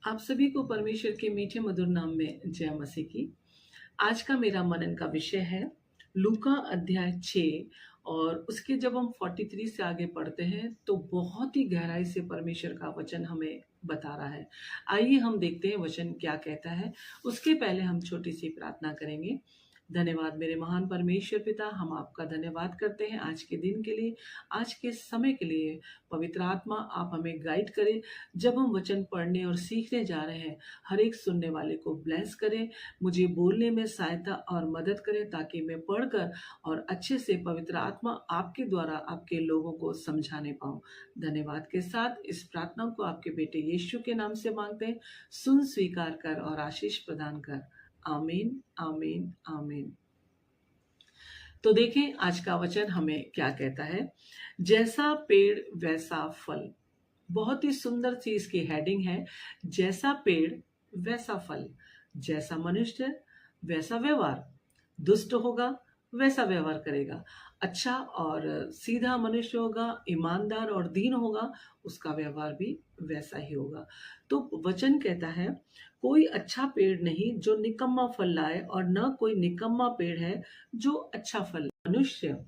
आप सभी को परमेश्वर के मीठे मधुर नाम में जय मसीह की। आज का मेरा मनन का विषय है लूका अध्याय 6 और उसके जब हम 43 से आगे पढ़ते हैं तो बहुत ही गहराई से परमेश्वर का वचन हमें बता रहा है। आइए हम देखते हैं वचन क्या कहता है। उसके पहले हम छोटी सी प्रार्थना करेंगे। धन्यवाद मेरे महान परमेश्वर पिता, हम आपका धन्यवाद करते हैं आज के दिन के लिए, आज के समय के लिए। पवित्र आत्मा आप हमें गाइड करें जब हम वचन पढ़ने और सीखने जा रहे हैं। हर एक सुनने वाले को ब्लेस करें, मुझे बोलने में सहायता और मदद करें ताकि मैं पढ़कर और अच्छे से पवित्र आत्मा आपके द्वारा आपके लोगों को समझाने पाऊं। धन्यवाद के साथ इस प्रार्थना को आपके बेटे यीशु के नाम से मांगते हैं। सुन, स्वीकार कर और आशीष प्रदान कर। आमीन आमीन आमीन। तो देखें आज का वचन हमें क्या कहता है। जैसा पेड़ वैसा फल। बहुत ही सुंदर सी इसकी हेडिंग है, जैसा पेड़ वैसा फल। जैसा मनुष्य वैसा व्यवहार। दुष्ट होगा वैसा व्यवहार करेगा, अच्छा और सीधा मनुष्य होगा, ईमानदार और दीन होगा, उसका व्यवहार भी वैसा ही होगा। तो वचन कहता है कोई अच्छा पेड़ नहीं जो निकम्मा फल लाए और न कोई निकम्मा पेड़ है जो अच्छा फल। मनुष्य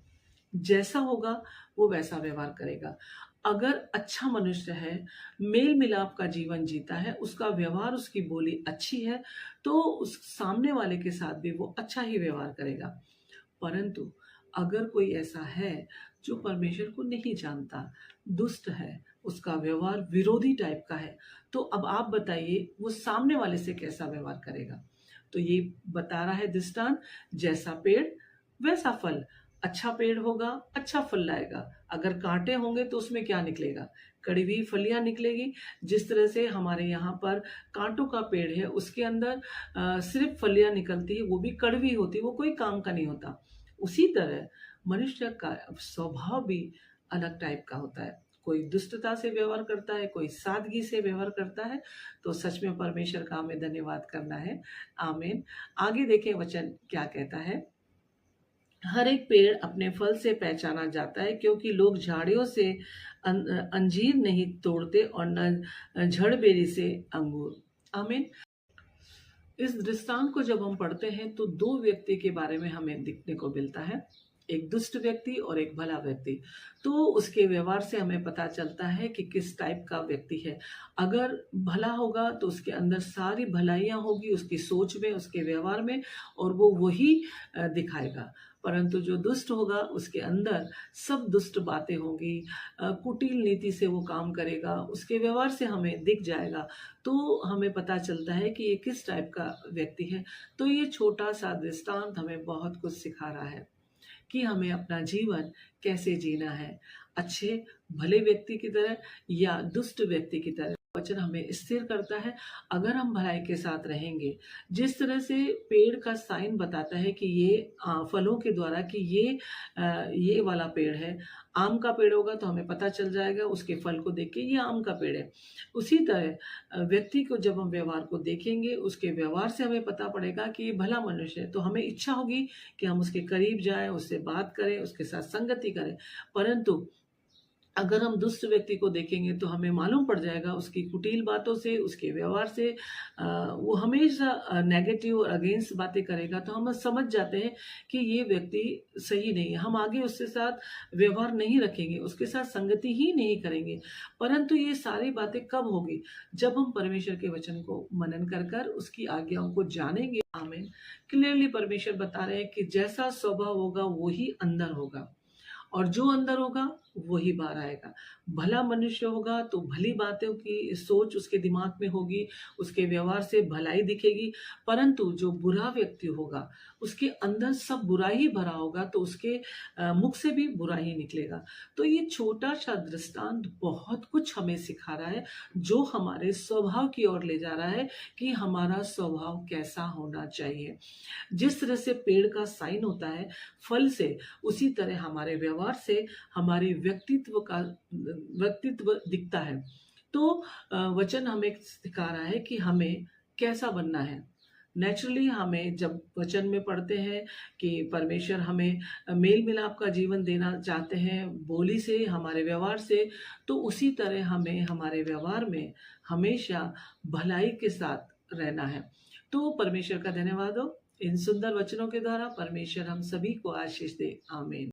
जैसा होगा वो वैसा व्यवहार करेगा। अगर अच्छा मनुष्य है, मेल मिलाप का जीवन जीता है, उसका व्यवहार उसकी बोली अच्छी है, तो उस सामने वाले के साथ भी वो अच्छा ही व्यवहार करेगा। परंतु अगर कोई ऐसा है जो परमेश्वर को नहीं जानता, दुष्ट है, उसका व्यवहार विरोधी टाइप का है, तो अब आप बताइए वो सामने वाले से कैसा व्यवहार करेगा। तो ये बता रहा है दृष्टांत, जैसा पेड़ वैसा फल। अच्छा पेड़ होगा अच्छा फल लाएगा, अगर कांटे होंगे तो उसमें क्या निकलेगा, कड़वी फलियां निकलेगी। जिस तरह से हमारे यहाँ पर कांटों का पेड़ है, उसके अंदर सिर्फ फलियां निकलती है, वो भी कड़वी होती है, वो कोई काम का नहीं होता। उसी तरह मनुष्य का स्वभाव भी अलग टाइप का होता है। कोई दुष्टता से व्यवहार करता है, कोई सादगी से व्यवहार करता है। तो सच में परमेश्वर का हमें धन्यवाद करना है। आमीन। आगे देखें वचन क्या कहता है। हर एक पेड़ अपने फल से पहचाना जाता है, क्योंकि लोग झाड़ियों से अंजीर नहीं तोड़ते और न झड़बेरी से अंगूर। आमीन। इस दृष्टांत को जब हम पढ़ते हैं तो दो व्यक्ति के बारे में हमें दिखने को मिलता है, एक दुष्ट व्यक्ति और एक भला व्यक्ति। तो उसके व्यवहार से हमें पता चलता है कि किस टाइप का व्यक्ति है। अगर भला होगा तो उसके अंदर सारी भलाइयां होगी, उसकी सोच में, उसके व्यवहार में, और वो वही दिखाएगा। परंतु जो दुष्ट होगा उसके अंदर सब दुष्ट बातें होंगी, कुटिल नीति से वो काम करेगा, उसके व्यवहार से हमें दिख जाएगा। तो हमें पता चलता है कि ये किस टाइप का व्यक्ति है। तो ये छोटा सा दृष्टांत हमें बहुत कुछ सिखा रहा है कि हमें अपना जीवन कैसे जीना है, अच्छे भले व्यक्ति की तरह या दुष्ट व्यक्ति की तरह। वचन हमें स्थिर करता है अगर हम भलाई के साथ रहेंगे। जिस तरह से पेड़ का साइन बताता है कि ये फलों के द्वारा कि ये वाला पेड़ है। आम का पेड़ होगा तो हमें पता चल जाएगा उसके फल को देख के ये आम का पेड़ है। उसी तरह व्यक्ति को जब हम व्यवहार को देखेंगे, उसके व्यवहार से हमें पता पड़ेगा कि ये भला मनुष्य है, तो हमें इच्छा होगी कि हम उसके करीब जाएं, उससे बात करें, उसके साथ संगति करें। परंतु अगर हम दुष्ट व्यक्ति को देखेंगे तो हमें मालूम पड़ जाएगा उसकी कुटिल बातों से, उसके व्यवहार से, वो हमेशा नेगेटिव और अगेंस्ट बातें करेगा। तो हम समझ जाते हैं कि ये व्यक्ति सही नहीं है, हम आगे उसके साथ व्यवहार नहीं रखेंगे, उसके साथ संगति ही नहीं करेंगे। परंतु ये सारी बातें कब होगी, जब हम परमेश्वर के वचन को मनन कर कर उसकी आज्ञाओं को जानेंगे। आमीन। क्लियरली परमेश्वर बता रहे हैं कि जैसा स्वभाव होगा वही अंदर होगा, और जो अंदर होगा वही बाहर आएगा। भला मनुष्य होगा तो भली बातों की सोच उसके दिमाग में होगी, उसके व्यवहार से भलाई दिखेगी। परंतु जो बुरा व्यक्ति होगा उसके अंदर सब बुरा ही भरा होगा, तो उसके मुख से भी बुरा ही निकलेगा। तो ये छोटा सा दृष्टांत बहुत कुछ हमें सिखा रहा है, जो हमारे स्वभाव की ओर ले जा रहा है कि हमारा स्वभाव कैसा होना चाहिए। जिस तरह से पेड़ का साइन होता है फल से, उसी तरह हमारे व्यवहार से हमारे व्यक्तित्व दिखता है। तो वचन हमें सिखा रहा है कि हमें कैसा बनना है। नेचुरली हमें जब वचन में पढ़ते हैं कि परमेश्वर हमें मेल मिलाप का जीवन देना चाहते हैं बोली से, हमारे व्यवहार से, तो उसी तरह हमें हमारे व्यवहार में हमेशा भलाई के साथ रहना है। तो परमेश्वर का धन्यवाद हो। इन सुंदर वचनों के द्वारा परमेश्वर हम सभी को आशीष दे। आमीन।